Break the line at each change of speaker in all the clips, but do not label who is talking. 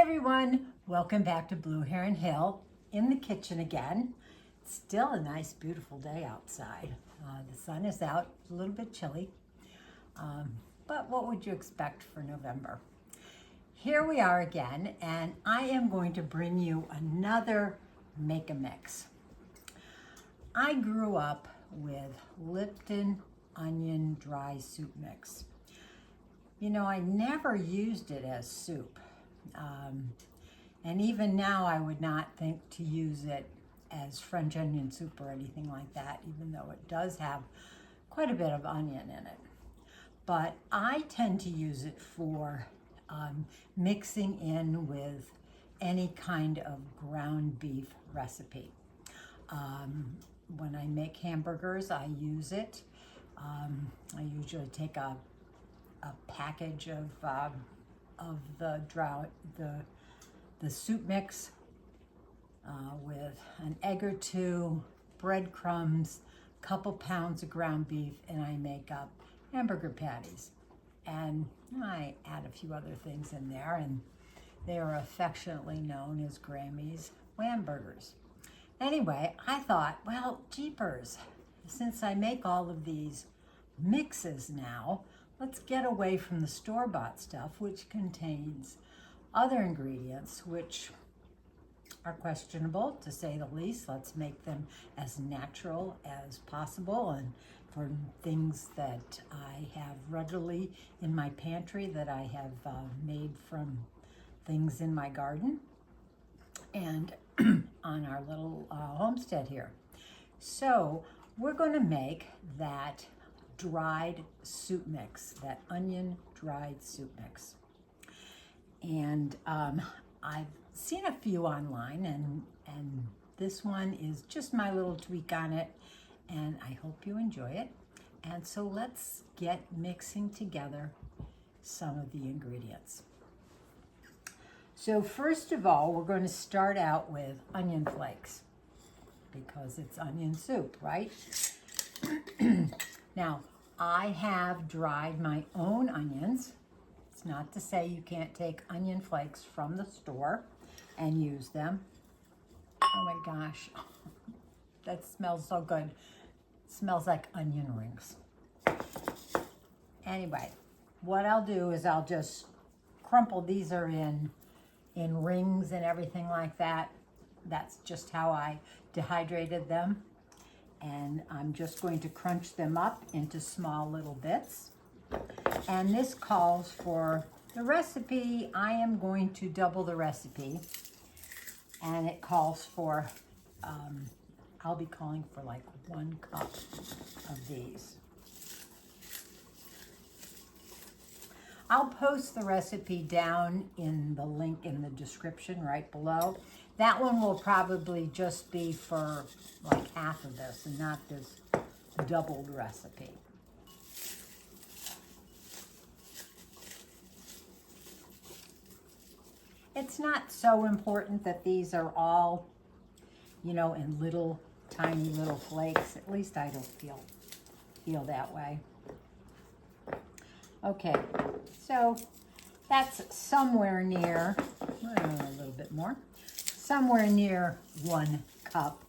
everyone, welcome back to Blue Heron Hill in the kitchen again. It's still a nice beautiful day outside. The sun is out, a little bit chilly, but what would you expect for November? Here we are again, and I am going to bring you another make-a-mix. I grew up with Lipton onion dry soup mix. You know, I never used it as soup. And even now I would not think to use it as French onion soup or anything like that, even though it does have quite a bit of onion in it. But I tend to use it for mixing in with any kind of ground beef recipe. When I make hamburgers, I use it. I usually take a package of the soup mix with an egg or two, breadcrumbs, couple pounds of ground beef, and I make up hamburger patties. And I add a few other things in there, and they are affectionately known as Grammy's Wham Burgers. Anyway, I thought, well, jeepers, since I make all of these mixes now, let's get away from the store-bought stuff, which contains other ingredients which are questionable, to say the least. Let's make them as natural as possible, and for things that I have readily in my pantry that I have made from things in my garden and on our little homestead here. So we're going to make that dried soup mix, that onion dried soup mix. And I've seen a few online, and this one is just my little tweak on it, and I hope you enjoy it. And so let's get mixing together some of the ingredients. So first of all, we're going to start out with onion flakes because it's onion soup, right? Now, I have dried my own onions. It's not to say you can't take onion flakes from the store and use them. Oh my gosh, that smells so good. It smells like onion rings. Anyway, what I'll do is I'll just crumple. These are in rings and everything like that. That's just how I dehydrated them. And I'm just going to crunch them up into small little bits. And this calls for the recipe. I am going to double the recipe, and it calls for, I'll be calling for like 1 cup of these. I'll post the recipe down in the link in the description right below. That one will probably just be for like half of this and not this doubled recipe. It's not so important that these are all, you know, in little, tiny little flakes. At least I don't feel that way. Okay, so that's somewhere near, a little bit more, somewhere near 1 cup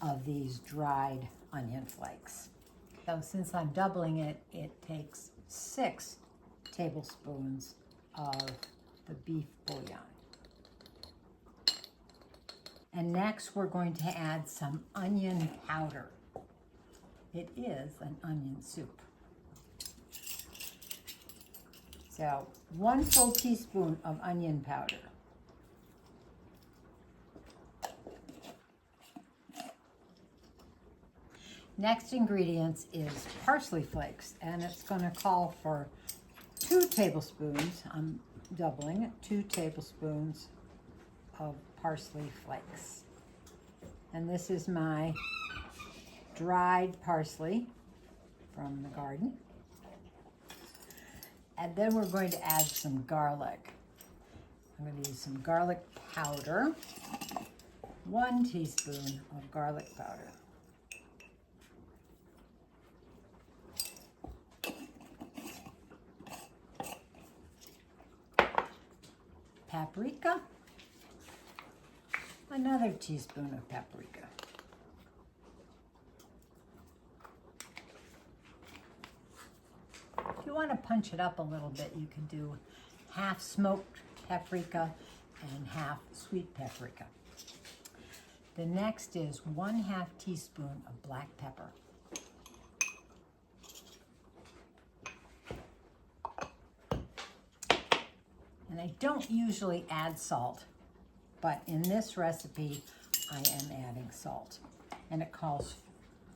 of these dried onion flakes. So since I'm doubling it, it takes 6 tablespoons of the beef bouillon. And next we're going to add some onion powder. It is an onion soup. So 1 full teaspoon of onion powder. Next ingredients is parsley flakes, and it's going to call for 2 tablespoons. I'm doubling it, 2 tablespoons of parsley flakes. And this is my dried parsley from the garden. And then we're going to add some garlic. I'm going to use some garlic powder, 1 teaspoon of garlic powder. Paprika, Another teaspoon of paprika. If you want to punch it up a little bit, you can do half smoked paprika and half sweet paprika. The next is 1/2 teaspoon of black pepper. And I don't usually add salt, but in this recipe, I am adding salt. And it calls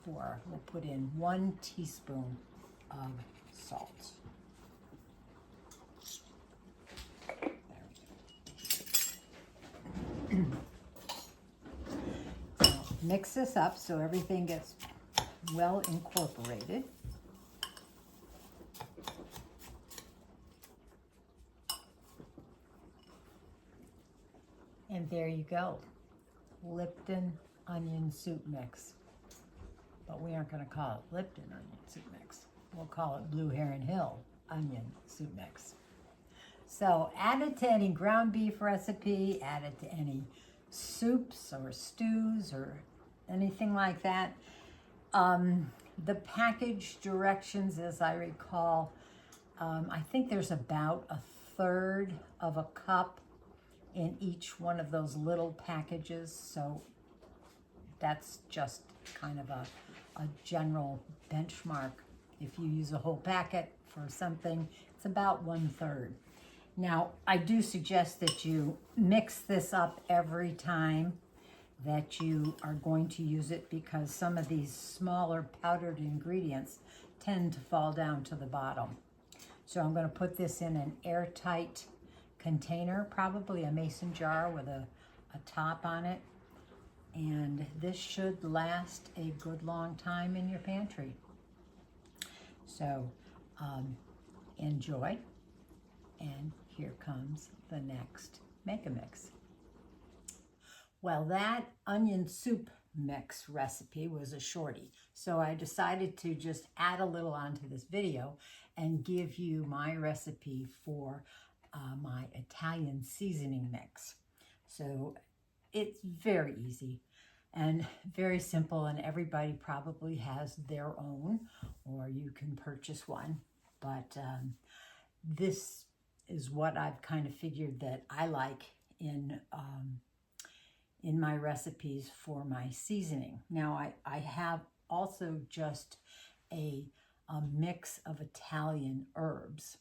for, we'll put in 1 teaspoon of salt. Now, mix this up so everything gets well incorporated. And there you go, Lipton onion soup mix. But we aren't going to call it Lipton onion soup mix. We'll call it Blue Heron Hill onion soup mix. So add it to any ground beef recipe, add it to any soups or stews or anything like that. The package directions, as I recall, I think there's about 1/3 of a cup in each one of those little packages, so that's just kind of a general benchmark. If you use a whole packet for something, it's about 1/3. Now, I do suggest that you mix this up every time that you are going to use it, because some of these smaller powdered ingredients tend to fall down to the bottom. So I'm going to put this in an airtight container, probably a mason jar with a top on it. And this should last a good long time in your pantry. So enjoy. And here comes the next make-a-mix. Well, that onion soup mix recipe was a shorty, so I decided to just add a little onto this video and give you my recipe for my Italian seasoning mix. So it's very easy and very simple, and everybody probably has their own, or you can purchase one. But this is what I've kind of figured that I like in my recipes for my seasoning. Now I have also just a mix of Italian herbs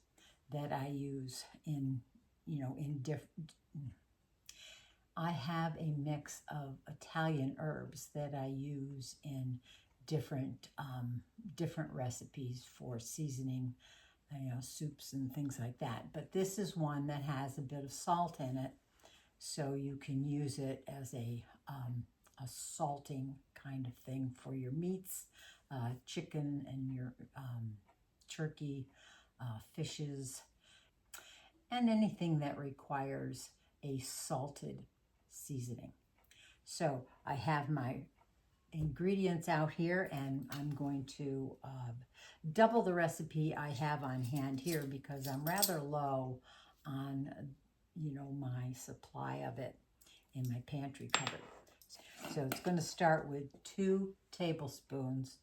that I use I have a mix of Italian herbs that I use in different recipes for seasoning, soups and things like that. But this is one that has a bit of salt in it, so you can use it as a salting kind of thing for your meats, chicken and your turkey, fishes, and anything that requires a salted seasoning. So I have my ingredients out here, and I'm going to double the recipe I have on hand here, because I'm rather low on my supply of it in my pantry cupboard. So it's going to start with 2 tablespoons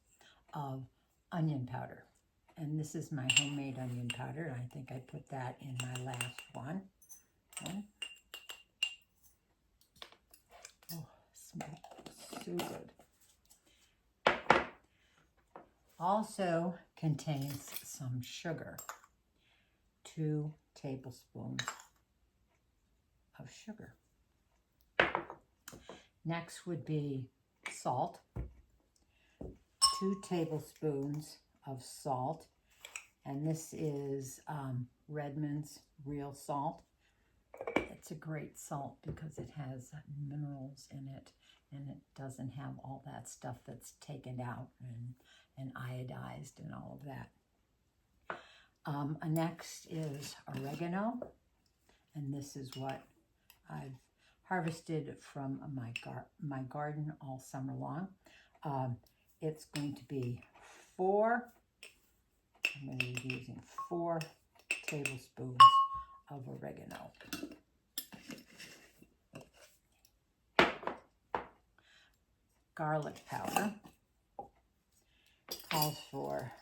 of onion powder, and this is my homemade onion powder. I think I put that in my last one. Okay. Oh, smells so good. Also contains some sugar, 2 tablespoons of sugar. Next would be salt, 2 tablespoons of salt, and this is Redmond's real salt. It's a great salt because it has minerals in it, and it doesn't have all that stuff that's taken out and iodized and all of that. Next is oregano, and this is what I've harvested from my garden all summer long. It's going to be I'm going to be using 4 tablespoons of oregano. garlic powder. Calls for,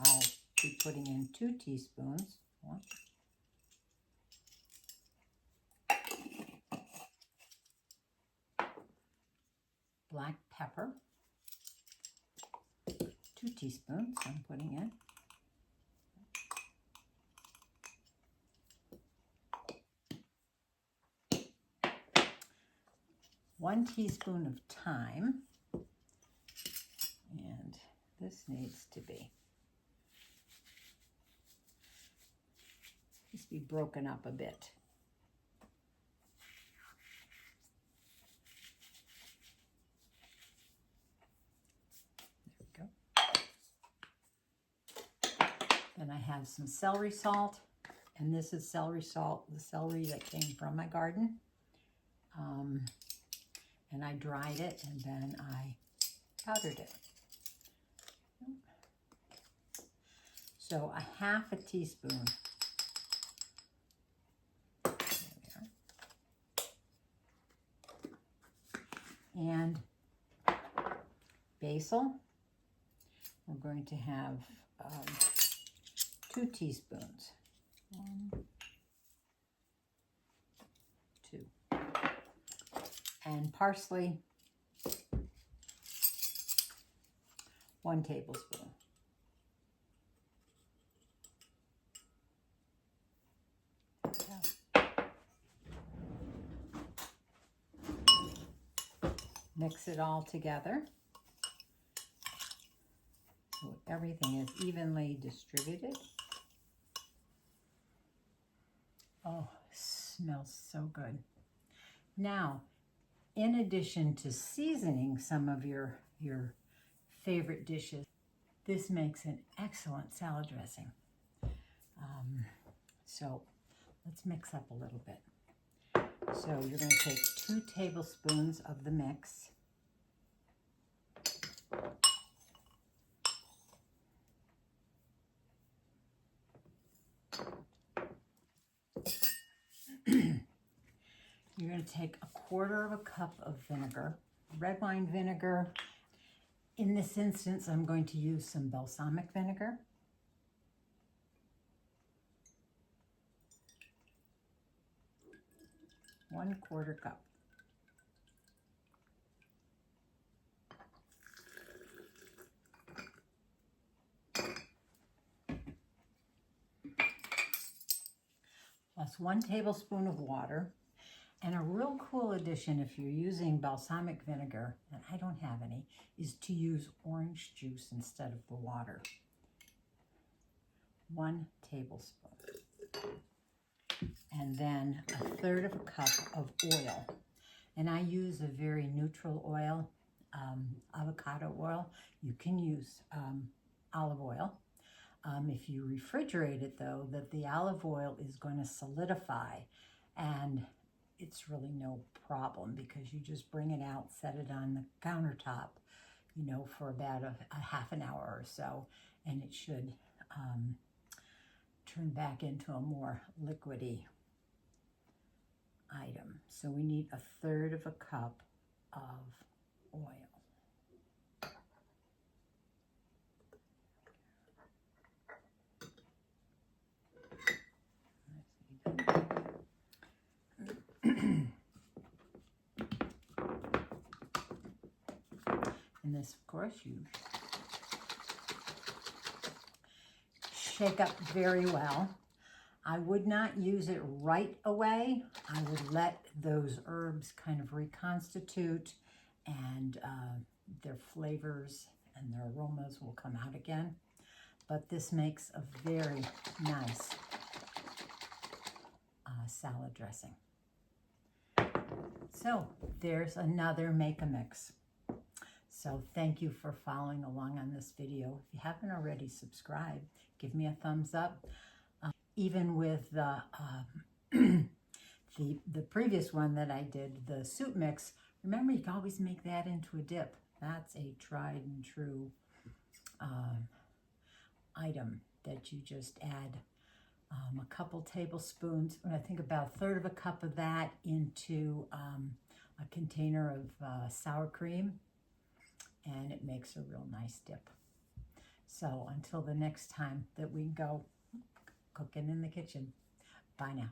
I'll be putting in 2 teaspoons. Black pepper, 2 teaspoons I'm putting in. 1 teaspoon of thyme, and this needs to be broken up a bit. There we go. Then I have some celery salt, and this is celery salt, the celery that came from my garden. And I dried it, and then I powdered it. So a 1/2 teaspoon. There we are. And basil. We're going to have 2 teaspoons. 1, 2. And parsley, 1 tablespoon. Mix it all together so everything is evenly distributed. Oh, smells so good. Now, in addition to seasoning some of your favorite dishes, this makes an excellent salad dressing. So let's mix up a little bit. So you're going to take 2 tablespoons of the mix. You're going to take 1/4 cup of vinegar, red wine vinegar. In this instance, I'm going to use some balsamic vinegar. ¼ cup. Plus 1 tablespoon of water. And a real cool addition if you're using balsamic vinegar, and I don't have any, is to use orange juice instead of the water. 1 tablespoon. And then 1/3 cup of oil. And I use a very neutral oil, avocado oil. You can use olive oil. If you refrigerate it though, that the olive oil is going to solidify, and it's really no problem because you just bring it out, set it on the countertop, you know, for about a 1/2 hour or so, and it should turn back into a more liquidy item. So we need 1/3 cup of oil. And this, of course, you shake up very well. I would not use it right away. I would let those herbs kind of reconstitute, and their flavors and their aromas will come out again. But this makes a very nice salad dressing. So there's another Make-A-Mix. So thank you for following along on this video. If you haven't already subscribed, give me a thumbs up. Even with the the previous one that I did, the soup mix, remember you can always make that into a dip. That's a tried and true item that you just add a couple tablespoons, I think about 1/3 cup of that into a container of sour cream. and it makes a real nice dip. So until the next time that we go cooking in the kitchen, bye now.